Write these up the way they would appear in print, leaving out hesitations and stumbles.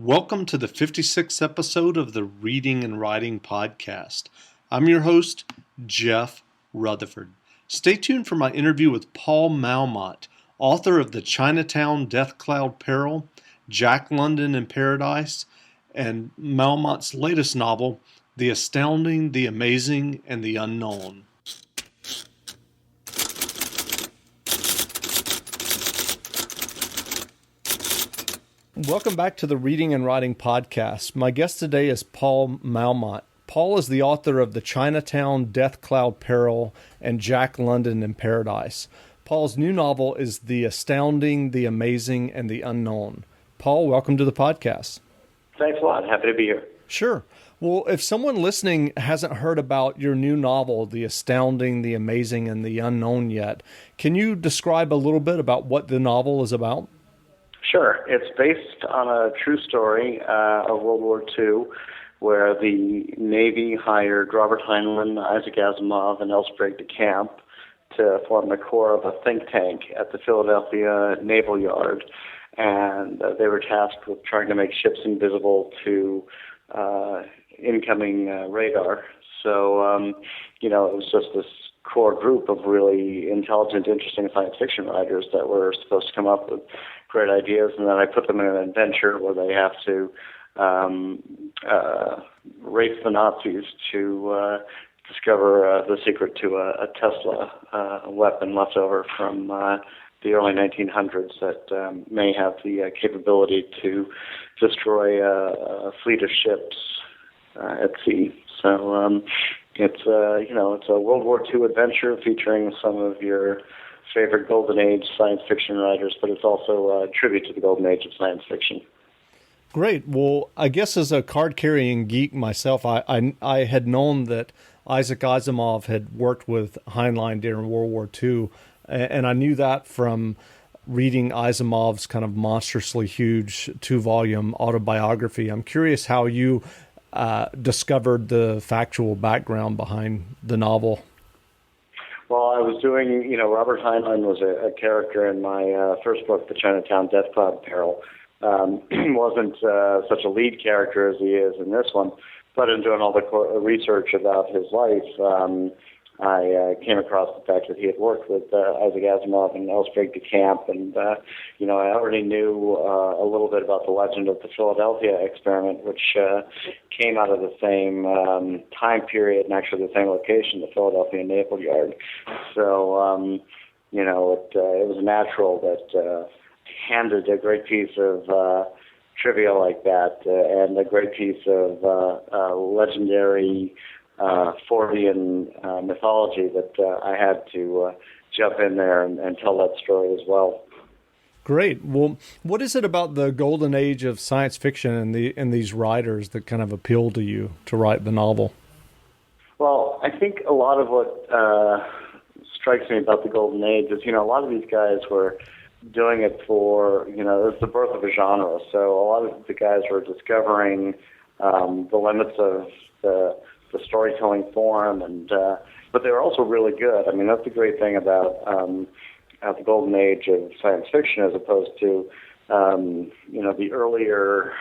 Welcome to the 56th episode of the Reading and Writing Podcast. I'm your host, Jeff Rutherford. Stay tuned for my interview with Paul Malmont, author of the Chinatown Death Cloud Peril, Jack London in Paradise, and Malmont's latest novel, The Astounding, the Amazing, and the Unknown. Welcome back to the Reading and Writing Podcast. My guest today is Paul Malmont. Paul is the author of the Chinatown Death Cloud Peril and Jack London in Paradise. Paul's new novel is The Astounding, the Amazing, and the Unknown. Paul, welcome to the podcast. Thanks a lot. Happy to be here. Sure. Well, if someone listening hasn't heard about your new novel, The Astounding, the Amazing, and the Unknown yet, can you describe a little bit about what the novel is about? Sure. It's based on a true story of World War II, where the Navy hired Robert Heinlein, Isaac Asimov, and L. Sprague de Camp to form the core of a think tank at the Philadelphia Naval Yard. And they were tasked with trying to make ships invisible to incoming radar. So, it was just this core group of really intelligent, interesting science fiction writers that were supposed to come up with great ideas, and then I put them in an adventure where they have to race the Nazis to discover the secret to a Tesla weapon left over from the early 1900s that may have the capability to destroy a fleet of ships at sea. So it's a World War II adventure featuring some of your favorite Golden Age science fiction writers, but it's also a tribute to the Golden Age of science fiction. Great. Well, I guess as a card-carrying geek myself, I had known that Isaac Asimov had worked with Heinlein during World War II, and I knew that from reading Asimov's kind of monstrously huge 2-volume autobiography. I'm curious how you discovered the factual background behind the novel. Well, I was doing, Robert Heinlein was a character in my first book, The Chinatown Death Cloud Peril. Wasn't such a lead character as he is in this one, but in doing all the research about his life, I came across the fact that he had worked with Isaac Asimov and L. Sprague de Camp, and I already knew a little bit about the legend of the Philadelphia experiment, which came out of the same time period and actually the same location, the Philadelphia Naval Yard. So, it was natural that handed a great piece of trivia like that and a great piece of legendary Fortean mythology that I had to jump in there and tell that story as well. Great. Well, what is it about the golden age of science fiction and these writers that kind of appeal to you to write the novel? Well, I think a lot of what strikes me about the golden age is, a lot of these guys were doing it for, it's the birth of a genre. So a lot of the guys were discovering the limits of the storytelling form, and but they were also really good. I mean, that's the great thing about the golden age of science fiction, as opposed to the earlier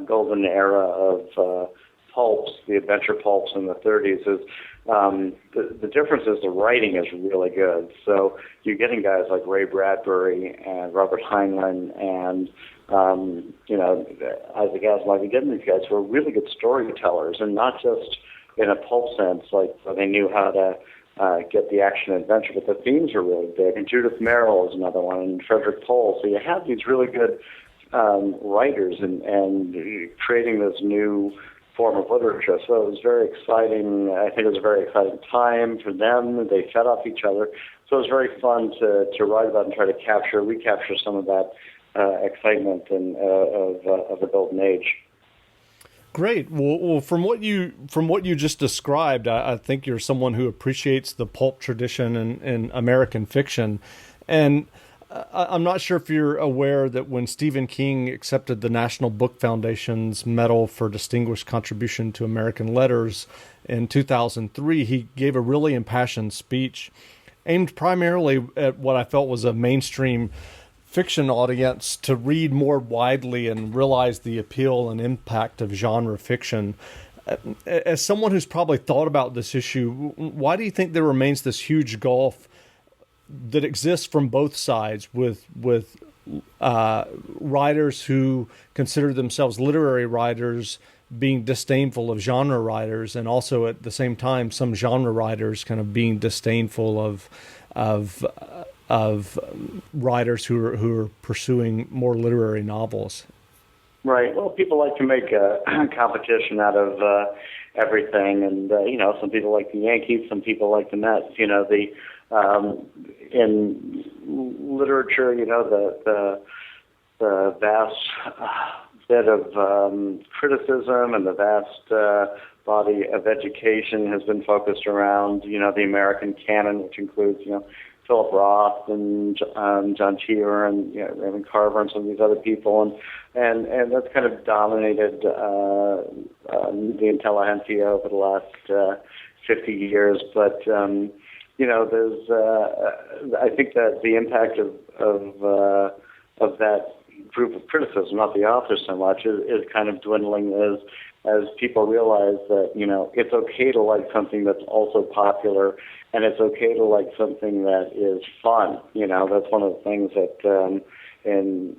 golden era of pulps, the adventure pulps in the 30s. Is the difference is the writing is really good. So you're getting guys like Ray Bradbury and Robert Heinlein and Isaac Asimov. You're getting these guys who are really good storytellers, and not just in a pulp sense, like they knew how to get the action adventure, but the themes are really big. And Judith Merrill is another one, and Frederick Pohl. So you have these really good writers and creating this new form of literature. So it was very exciting. I think it was a very exciting time for them. They fed off each other. So it was very fun to write about and try to recapture some of that excitement of the golden age. Great. Well, from what you just described, I think you're someone who appreciates the pulp tradition in American fiction, and I'm not sure if you're aware that when Stephen King accepted the National Book Foundation's Medal for Distinguished Contribution to American Letters in 2003, he gave a really impassioned speech aimed primarily at what I felt was a mainstream fiction audience to read more widely and realize the appeal and impact of genre fiction. As someone who's probably thought about this issue, why do you think there remains this huge gulf that exists from both sides with writers who consider themselves literary writers being disdainful of genre writers, and also at the same time some genre writers kind of being disdainful of writers who are pursuing more literary novels? Right. Well, people like to make a competition out of everything, and some people like the Yankees, some people like the Mets. In literature, the vast bit of criticism and the vast body of education has been focused around the American canon, which includes Philip Roth and John Cheever and Raymond Carver and some of these other people, and that's kind of dominated the intelligentsia over the last 50 years. But there's I think that the impact of that group of criticism, not the authors so much, is kind of dwindling as people realize that it's okay to like something that's also popular, and it's okay to like something that is fun. That's one of the things that in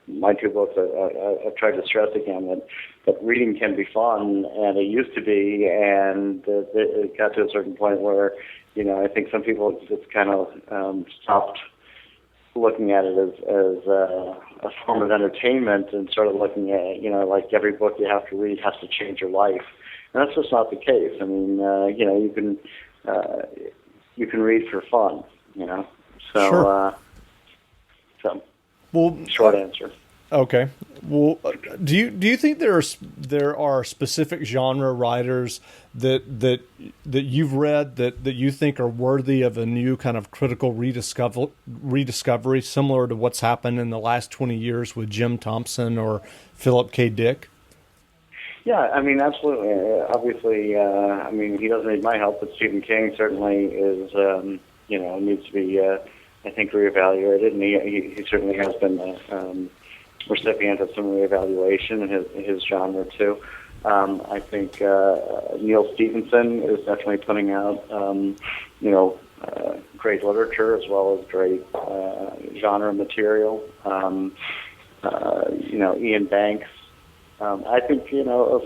my two books I've tried to stress again, that reading can be fun, and it used to be, and it got to a certain point where I think some people just kind of stopped looking at it as a form of entertainment and started looking at like every book you have to read has to change your life, and that's just not the case. I mean, you can read for fun, So, sure. Well, short answer. Okay. Well, do you think there are specific genre writers that you've read that you think are worthy of a new kind of critical rediscovery, similar to what's happened in the last 20 years with Jim Thompson or Philip K. Dick? Yeah, I mean, absolutely. Obviously, he doesn't need my help, but Stephen King certainly is, needs to be, I think, reevaluated, and he certainly has been recipient of some reevaluation in his genre too. I think Neil Stephenson is definitely putting out, great literature as well as great genre material. Ian Banks. I think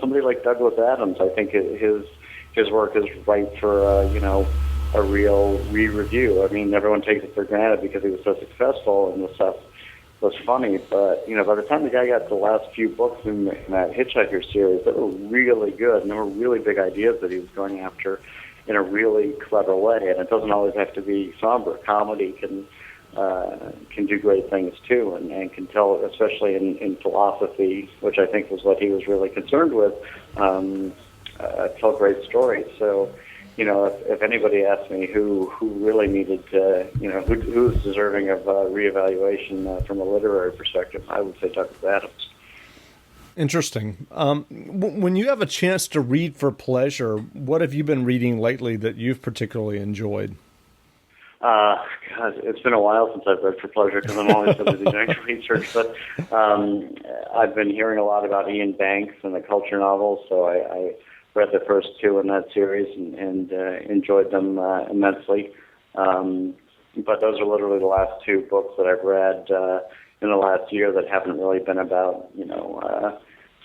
somebody like Douglas Adams. I think his work is ripe for a real re-review. I mean, everyone takes it for granted because he was so successful and the stuff was funny, but by the time the guy got the last few books in that Hitchhiker series, they were really good, and there were really big ideas that he was going after in a really clever way. And it doesn't always have to be somber. Comedy can do great things too, and can tell, especially in philosophy, which I think was what he was really concerned with, tell great stories. So, if anybody asked me who really needed to, who's deserving of reevaluation from a literary perspective, I would say Douglas Adams. Interesting. When you have a chance to read for pleasure, what have you been reading lately that you've particularly enjoyed? God, it's been a while since I've read for pleasure because I'm always so busy doing research. But I've been hearing a lot about Ian Banks and the culture novels, so I read the first two in that series and enjoyed them immensely. But those are literally the last two books that I've read in the last year that haven't really been about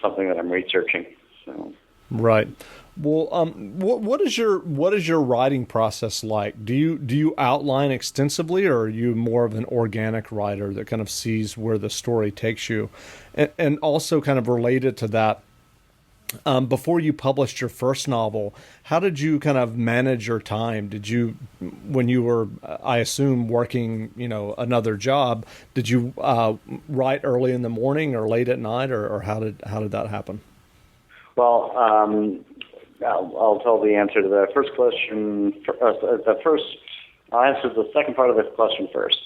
something that I'm researching. So. Right. Well, what is your writing process like? Do you outline extensively, or are you more of an organic writer that kind of sees where the story takes you? And also, kind of related to that, before you published your first novel, how did you kind of manage your time? Did you, when you were, I assume, working, another job, did you write early in the morning or late at night, or how did that happen? Well, I'll tell the answer to the first question. I'll answer the second part of the question first.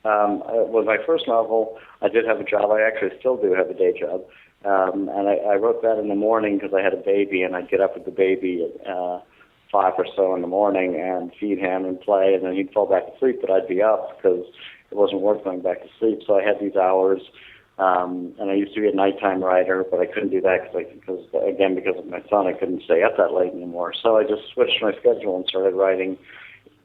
With my first novel, I did have a job. I actually still do have a day job. And I wrote that in the morning because I had a baby, and I'd get up with the baby at 5 or so in the morning and feed him and play, and then he'd fall back to sleep, but I'd be up because it wasn't worth going back to sleep. So I had these hours, and I used to be a nighttime writer, but I couldn't do that because of my son, I couldn't stay up that late anymore. So I just switched my schedule and started writing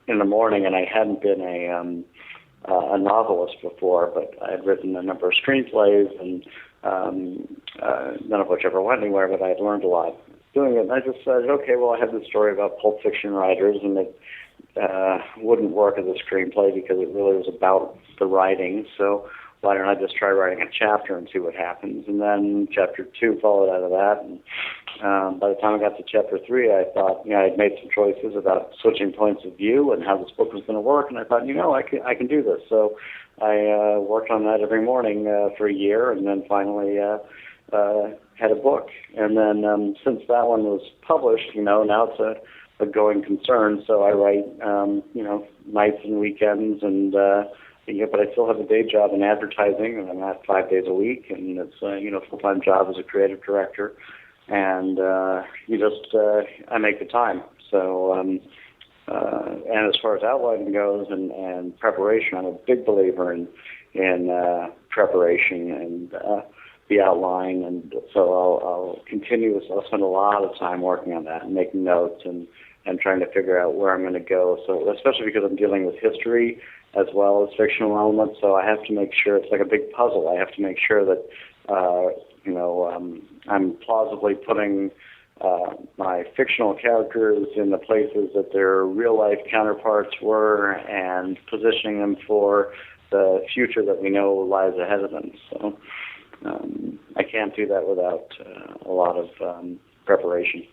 in the morning, and I hadn't been a novelist before, but I had written a number of screenplays, and none of which ever went anywhere, but I had learned a lot doing it. And I just said, okay, well, I have this story about Pulp Fiction writers, and it wouldn't work as a screenplay because it really was about the writing. So why don't I just try writing a chapter and see what happens? And then chapter 2 followed out of that. And by the time I got to chapter 3, I thought, I'd made some choices about switching points of view and how this book was going to work. And I thought, I can do this. So I worked on that every morning for a year, and then finally had a book. And then since that one was published, now it's a going concern. So I write, nights and weekends, and but I still have a day job in advertising, and I'm at 5 days a week, and it's a full-time job as a creative director. And I make the time. So and as far as outlining goes and preparation, I'm a big believer in preparation and the outline, and so I'll continue. I'll spend a lot of time working on that and making notes and trying to figure out where I'm going to go. So especially because I'm dealing with history as well as fictional elements, so I have to make sure it's like a big puzzle. I have to make sure that I'm plausibly putting my fictional characters in the places that their real-life counterparts were and positioning them for the future that we know lies ahead of them. So I can't do that without a lot of preparation.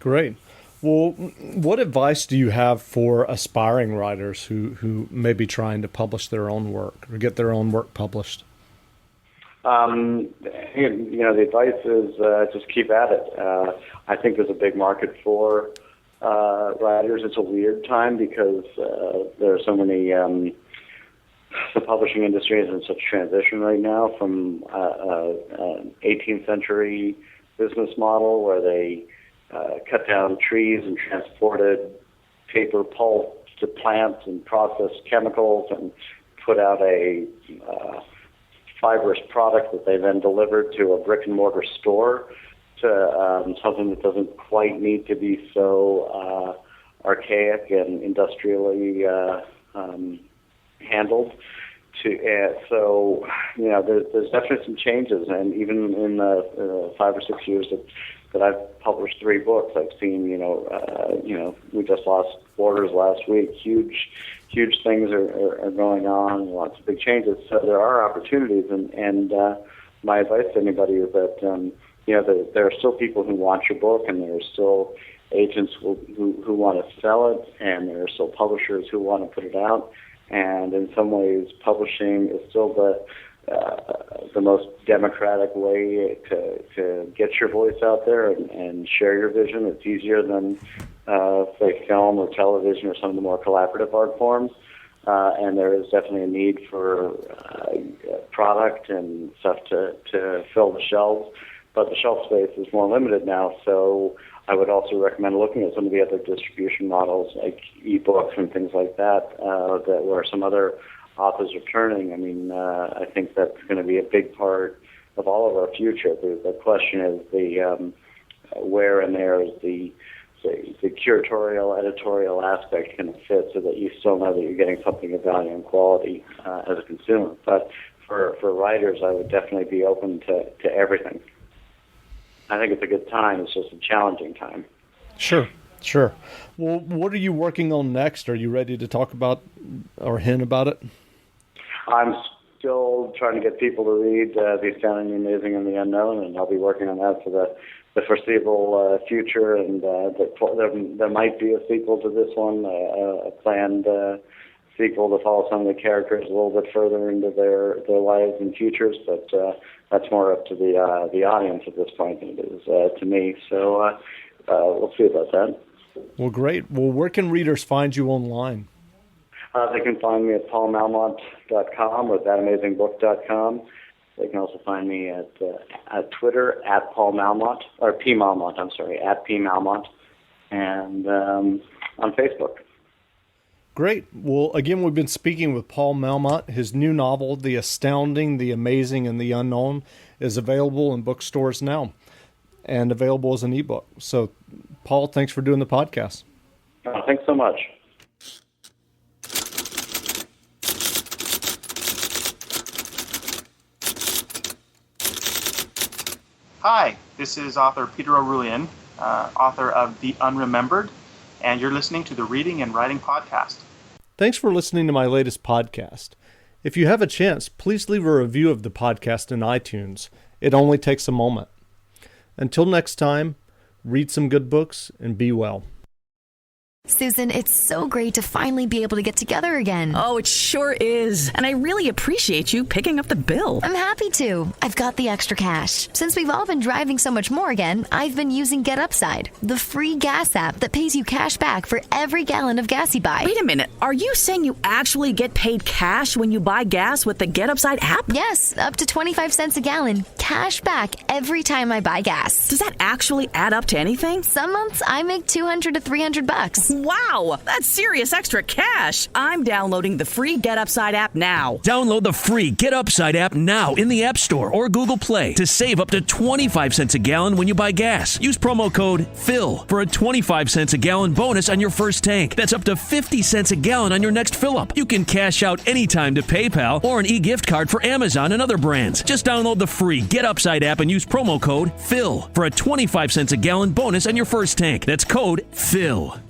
Great. Well, what advice do you have for aspiring writers who may be trying to publish their own work or get their own work published? The advice is just keep at it. I think there's a big market for writers. It's a weird time because there are so many. The publishing industry is in such transition right now from an 18th century business model where they cut down trees and transported paper pulp to plants and processed chemicals and put out a fibrous product that they then delivered to a brick and mortar store, to something that doesn't quite need to be so archaic and industrially handled. So there's definitely some changes, and even in the 5 or 6 years that I've published 3 books, I've seen we just lost Borders last week. Huge things are going on, lots of big changes. So there are opportunities, and my advice to anybody is that there are still people who want your book, and there are still agents who want to sell it, and there are still publishers who want to put it out. And in some ways, publishing is still the most democratic way to get your voice out there and share your vision. It's easier than say film or television or some of the more collaborative art forms. And there is definitely a need for product and stuff to fill the shelves. But the shelf space is more limited now, so I would also recommend looking at some of the other distribution models, like ebooks and things like that, that where some other authors are turning. I mean, I think that's going to be a big part of all of our future. The question is the where in there is the curatorial, editorial aspect going to fit, so that you still know that you're getting something of value and quality as a consumer. But for writers, I would definitely be open to everything. I think it's a good time. It's just a challenging time. Sure. Well, what are you working on next? Are you ready to talk about or hint about it? I'm still trying to get people to read The Astounding, the Amazing, and the Unknown, and I'll be working on that for the foreseeable future. And there might be a sequel to this one, a planned sequel to follow some of the characters a little bit further into their lives and futures, but that's more up to the audience at this point than it is to me. So we'll see about that. Well, great. Well, where can readers find you online? They can find me at paulmalmont.com or thatamazingbook.com. They can also find me at Twitter at Paul Malmont, or P Malmont, I'm sorry, at P Malmont. and on Facebook. Great. Well, again, we've been speaking with Paul Malmont. His new novel, The Astounding, the Amazing, and the Unknown, is available in bookstores now and available as an ebook. So, Paul, thanks for doing the podcast. Thanks so much. Hi, this is author Peter O'Rulian, author of The Unremembered, and you're listening to the Reading and Writing Podcast. Thanks for listening to my latest podcast. If you have a chance, please leave a review of the podcast in iTunes. It only takes a moment. Until next time, read some good books and be well. Susan, it's so great to finally be able to get together again. Oh, it sure is. And I really appreciate you picking up the bill. I'm happy to. I've got the extra cash. Since we've all been driving so much more again, I've been using Get Upside, the free gas app that pays you cash back for every gallon of gas you buy. Wait a minute. Are you saying you actually get paid cash when you buy gas with the Get Upside app? Yes, up to 25 cents a gallon, cash back every time I buy gas. Does that actually add up to anything? Some months I make $200 to $300. Wow, that's serious extra cash. I'm downloading the free Get Upside app now. Download the free Get Upside app now in the App Store or Google Play to save up to 25 cents a gallon when you buy gas. Use promo code PHIL for a 25 cents a gallon bonus on your first tank. That's up to 50 cents a gallon on your next fill-up. You can cash out anytime to PayPal or an e-gift card for Amazon and other brands. Just download the free Get Upside app and use promo code PHIL for a 25 cents a gallon bonus on your first tank. That's code PHIL.